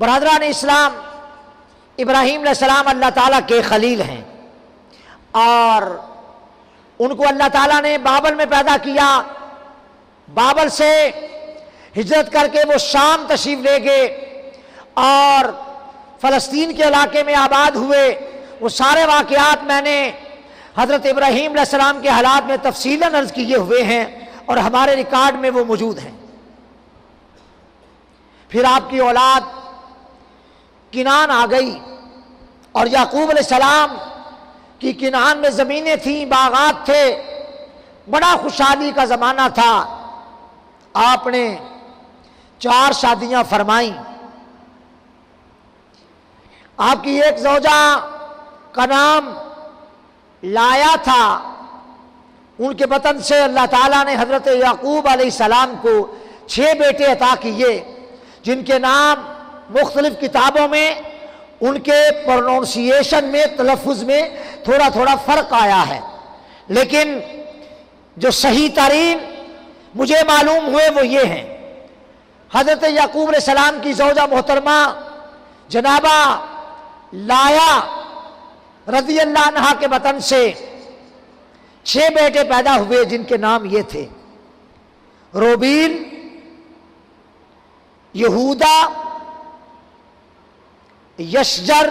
برادران اسلام، ابراہیم علیہ السلام اللہ تعالیٰ کے خلیل ہیں، اور ان کو اللہ تعالیٰ نے بابل میں پیدا کیا۔ بابل سے ہجرت کر کے وہ شام تشریف لے گئے اور فلسطین کے علاقے میں آباد ہوئے۔ وہ سارے واقعات میں نے حضرت ابراہیم علیہ السلام کے حالات میں تفصیلاً عرض کیے ہوئے ہیں اور ہمارے ریکارڈ میں وہ موجود ہیں۔ پھر آپ کی اولاد کنعان آ گئی، اور یعقوب علیہ السلام کی کنعان میں زمینیں تھیں، باغات تھے، بڑا خوشحالی کا زمانہ تھا۔ آپ نے 4 شادیاں فرمائیں۔ آپ کی ایک زوجہ کا نام لایا تھا، ان کے بطن سے اللہ تعالیٰ نے حضرت یعقوب علیہ السلام کو 6 بیٹے عطا کیے، جن کے نام مختلف کتابوں میں ان کے پروننسیشن میں، تلفظ میں تھوڑا تھوڑا فرق آیا ہے، لیکن جو صحیح ترین مجھے معلوم ہوئے وہ یہ ہیں۔ حضرت یعقوب علیہ السلام کی زوجہ محترمہ جنابہ لایا رضی اللہ عنہا کے بطن سے 6 بیٹے پیدا ہوئے، جن کے نام یہ تھے: روبیل، یہودا، یشجر،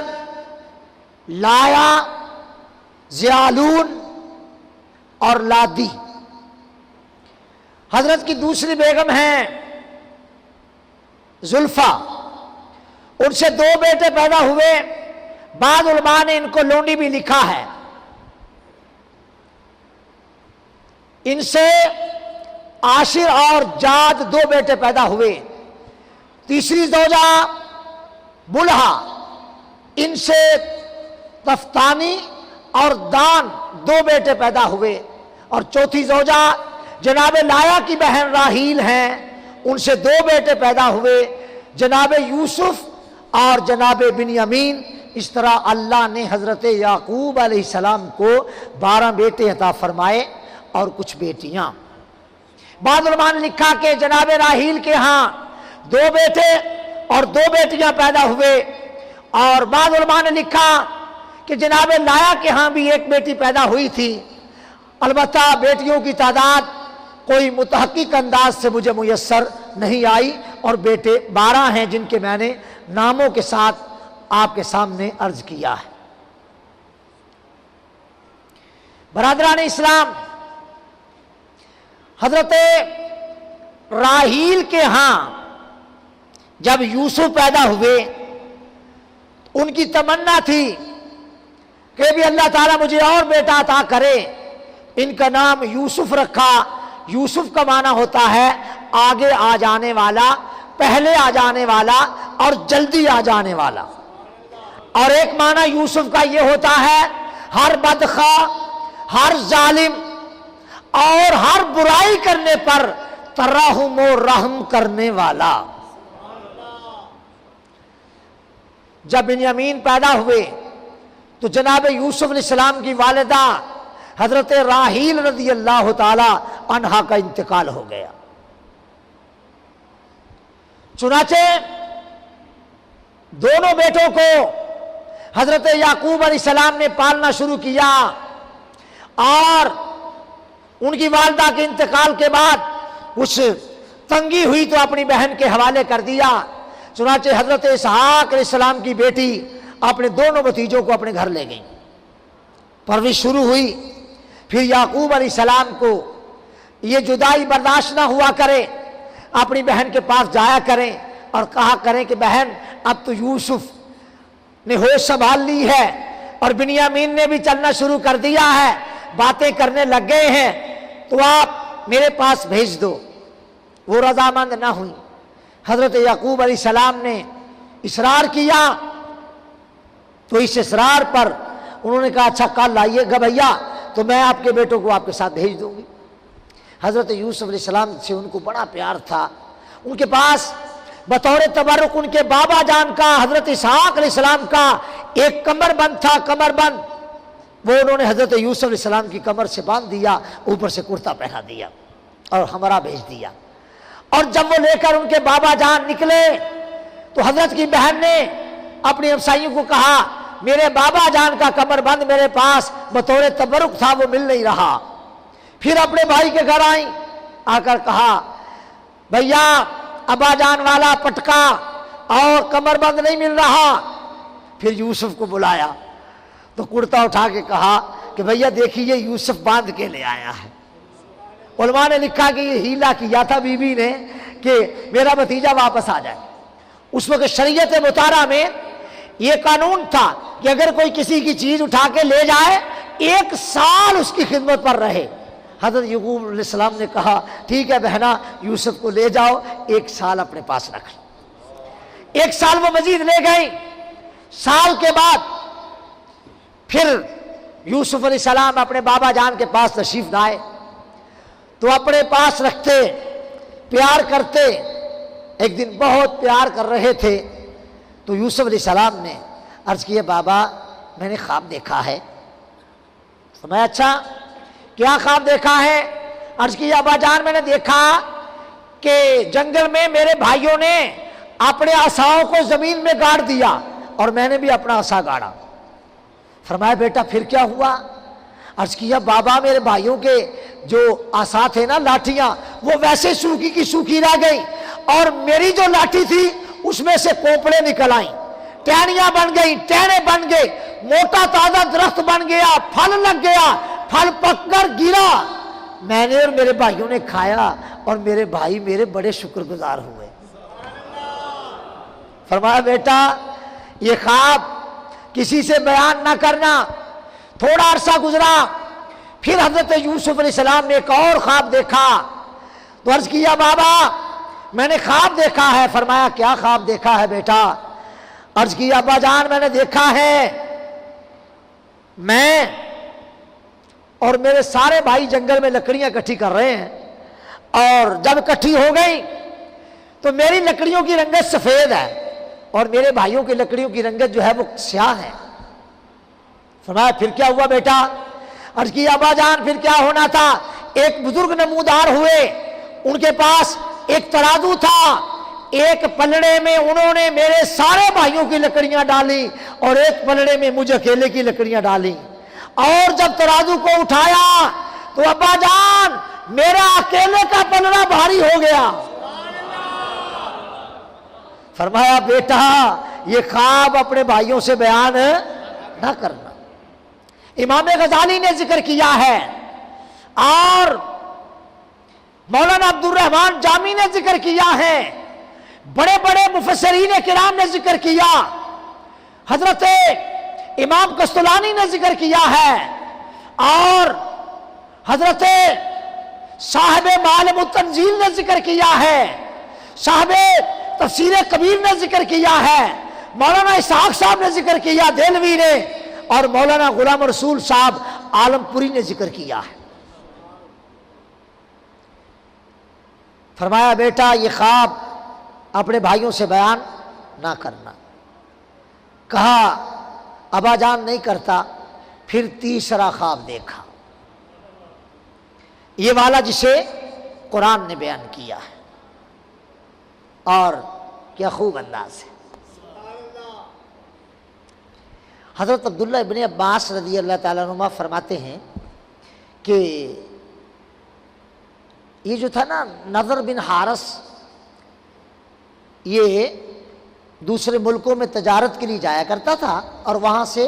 لایا، زیالون اور لادی۔ حضرت کی دوسری بیگم ہیں زلفا، ان سے 2 بیٹے پیدا ہوئے، بعض علماء نے ان کو لونڈی بھی لکھا ہے۔ ان سے عاشر اور جاد 2 بیٹے پیدا ہوئے۔ تیسری زوجہ بلہا، ان سے تفتانی اور دان 2 بیٹے پیدا ہوئے، اور چوتھی زوجہ جناب لایا کی بہن راحیل ہیں، ان سے 2 بیٹے پیدا ہوئے، جناب یوسف اور جناب بنیامین۔ اس طرح اللہ نے حضرت یعقوب علیہ السلام کو 12 بیٹے عطا فرمائے اور کچھ بیٹیاں۔ بعض علماء نے لکھا کہ جناب راحیل کے ہاں 2 بیٹے اور 2 بیٹیاں پیدا ہوئے، اور بعض علماء نے لکھا کہ جناب لایا کے ہاں بھی 1 بیٹی پیدا ہوئی تھی۔ البتہ بیٹیوں کی تعداد کوئی متحقق انداز سے مجھے میسر نہیں آئی، اور بیٹے 12 ہیں، جن کے میں نے ناموں کے ساتھ آپ کے سامنے عرض کیا ہے۔ برادران اسلام، حضرت راحیل کے ہاں جب یوسف پیدا ہوئے، ان کی تمنا تھی کہ بھی اللہ تعالیٰ مجھے اور بیٹا عطا کرے۔ ان کا نام یوسف رکھا۔ یوسف کا معنی ہوتا ہے آگے آ جانے والا، پہلے آ جانے والا اور جلدی آ جانے والا۔ اور ایک معنی یوسف کا یہ ہوتا ہے ہر بدخواہ، ہر ظالم اور ہر برائی کرنے پر ترحم و رحم کرنے والا۔ جب بنیامین پیدا ہوئے تو جناب یوسف علیہ السلام کی والدہ حضرت راحیل رضی اللہ تعالی عنہا کا انتقال ہو گیا۔ چنانچہ دونوں بیٹوں کو حضرت یعقوب علیہ السلام نے پالنا شروع کیا، اور ان کی والدہ کے انتقال کے بعد کچھ تنگی ہوئی تو اپنی بہن کے حوالے کر دیا۔ چنانچہ حضرت اسحاق علیہ السلام کی بیٹی اپنے دونوں بھتیجوں کو اپنے گھر لے گئیں، پرورش شروع ہوئی۔ پھر یعقوب علیہ السلام کو یہ جدائی برداشت نہ ہوا کرے، اپنی بہن کے پاس جایا کریں اور کہا کریں کہ بہن اب تو یوسف نے ہوش سنبھال لی ہے اور بنیامین نے بھی چلنا شروع کر دیا ہے، باتیں کرنے لگ گئے ہیں، تو آپ میرے پاس بھیج دو۔ وہ رضامند نہ ہوئی۔ حضرت یعقوب علیہ السلام نے اصرار کیا، تو اس اصرار پر انہوں نے کہا اچھا کل آئیے گا بھیا، تو میں آپ کے بیٹوں کو آپ کے ساتھ بھیج دوں گی۔ حضرت یوسف علیہ السلام سے ان کو بڑا پیار تھا۔ ان کے پاس بطور تبرک ان کے بابا جان کا حضرت اسحاق علیہ السلام کا ایک کمر بند تھا، کمر بند، وہ انہوں نے حضرت یوسف علیہ السلام کی کمر سے باندھ دیا، اوپر سے کرتا پہنا دیا اور ہمراہ بھیج دیا۔ اور جب وہ لے کر ان کے بابا جان نکلے تو حضرت کی بہن نے اپنی ہمسائیوں کو کہا میرے بابا جان کا کمر بند میرے پاس بطور تبرک تھا، وہ مل نہیں رہا۔ پھر اپنے بھائی کے گھر آئیں، آ کر کہا بھیا ابا جان والا پٹکا اور کمر بند نہیں مل رہا۔ پھر یوسف کو بلایا تو کرتا اٹھا کے کہا کہ بھیا دیکھیے یوسف باندھ کے لے آیا ہے۔ علماء نے لکھا کہ یہ ہیلا کیا تھا بی بی نے کہ میرا بھتیجا واپس آ جائے۔ اس وقت شریعت مطہرہ میں یہ قانون تھا کہ اگر کوئی کسی کی چیز اٹھا کے لے جائے 1 سال اس کی خدمت پر رہے۔ حضرت یعقوب علیہ السلام نے کہا ٹھیک ہے بہنا یوسف کو لے جاؤ، 1 سال اپنے پاس رکھ لو۔ 1 سال وہ مزید لے گئی۔ سال کے بعد پھر یوسف علیہ السلام اپنے بابا جان کے پاس تشریف لائے تو اپنے پاس رکھتے، پیار کرتے۔ ایک دن بہت پیار کر رہے تھے تو یوسف علیہ السلام نے عرض کیا بابا میں نے خواب دیکھا ہے۔ فرمایا اچھا کیا خواب دیکھا ہے؟ عرض کیا ابا جان میں نے دیکھا کہ جنگل میں میرے بھائیوں نے اپنے عصاؤں کو زمین میں گاڑ دیا اور میں نے بھی اپنا عصا گاڑا۔ فرمایا بیٹا پھر کیا ہوا؟ عرض کیا بابا میرے بھائیوں کے جو عصا تھے نا لاٹھیاں وہ ویسے سوکھی کی سوکھی رہ گئی اور میری جو لاٹھی تھی اس میں سے کوپڑے نکل آئیں، ٹہنیاں بن گئی، ٹہنے بن گئے، موٹا تازہ درخت بن گیا، پھل لگ گیا، پھل پک کر گرا، میں نے اور میرے بھائیوں نے کھایا اور میرے بھائی میرے بڑے شکر گزار ہوئے۔ فرمایا بیٹا یہ خواب کسی سے بیان نہ کرنا۔ تھوڑا عرصہ گزرا پھر حضرت یوسف علیہ السلام نے ایک اور خواب دیکھا تو عرض کیا بابا میں نے خواب دیکھا ہے۔ فرمایا کیا خواب دیکھا ہے بیٹا؟ عرض کیا ابا جان میں نے دیکھا ہے میں اور میرے سارے بھائی جنگل میں لکڑیاں اکٹھی کر رہے ہیں اور جب اکٹھی ہو گئی تو میری لکڑیوں کی رنگت سفید ہے اور میرے بھائیوں کی لکڑیوں کی رنگت جو ہے وہ سیاہ ہے۔ فرمایا پھر کیا ہوا بیٹا؟ عرض کیا ابا جان پھر کیا ہونا تھا، ایک بزرگ نمودار ہوئے، ان کے پاس ایک ترازو تھا، ایک پلڑے میں انہوں نے میرے سارے بھائیوں کی لکڑیاں ڈالی اور ایک پلڑے میں مجھ اکیلے کی لکڑیاں ڈالی، اور جب ترازو کو اٹھایا تو ابا جان میرا اکیلے کا پلڑا بھاری ہو گیا۔ فرمایا بیٹا یہ خواب اپنے بھائیوں سے بیان نہ کرنا۔ امام غزالی نے ذکر کیا ہے اور مولانا عبد الرحمن جامی نے ذکر کیا ہے، بڑے بڑے مفسرین کرام نے ذکر کیا، حضرت امام قسطلانی نے ذکر کیا ہے اور حضرت صاحب معالم التنزیل نے ذکر کیا ہے، صاحب تفسیر کبیر نے ذکر کیا ہے، مولانا اسحاق صاحب نے ذکر کیا دہلوی نے، اور مولانا غلام رسول صاحب عالم پوری نے ذکر کیا ہے۔ فرمایا بیٹا یہ خواب اپنے بھائیوں سے بیان نہ کرنا۔ کہا ابا جان نہیں کرتا۔ پھر تیسرا خواب دیکھا، یہ والا جسے قرآن نے بیان کیا ہے، اور کیا خوب انداز ہے۔ حضرت عبداللہ ابن عباس رضی اللہ تعالیٰ عنہما فرماتے ہیں کہ یہ جو تھا نا نضر بن حارث، یہ دوسرے ملکوں میں تجارت کے لیے جایا کرتا تھا اور وہاں سے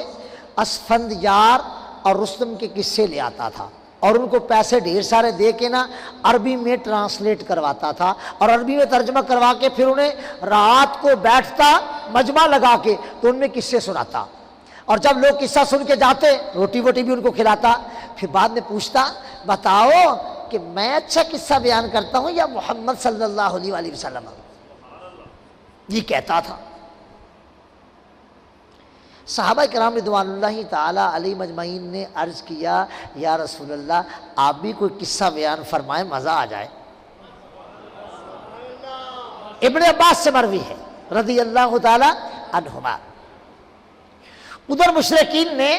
اسفندیار اور رستم کے قصے لے آتا تھا اور ان کو پیسے ڈھیر سارے دے کے نا عربی میں ٹرانسلیٹ کرواتا تھا اور عربی میں ترجمہ کروا کے پھر انہیں رات کو بیٹھتا مجمع لگا کے تو ان میں قصے سناتا، اور جب لوگ قصہ سن کے جاتے روٹی ووٹی بھی ان کو کھلاتا، پھر بعد میں پوچھتا بتاؤ کہ میں اچھا قصہ بیان کرتا ہوں یا محمد صلی اللہ علیہ وآلہ وسلم، یہ کہتا تھا۔ صحابہ کرام رضوان اللہ تعالی علیہ مجمعین نے عرض کیا یا رسول اللہ آپ بھی کوئی قصہ بیان فرمائیں مزہ آ جائے۔ ابن عباس سے مروی ہے رضی اللہ تعالی عنہما۔ ادھر مشرکین نے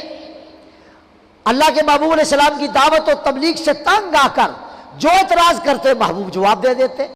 اللہ کے محبوب علیہ السلام کی دعوت و تبلیغ سے تنگ آ کر جو اعتراض کرتے محبوب جواب دے دیتے۔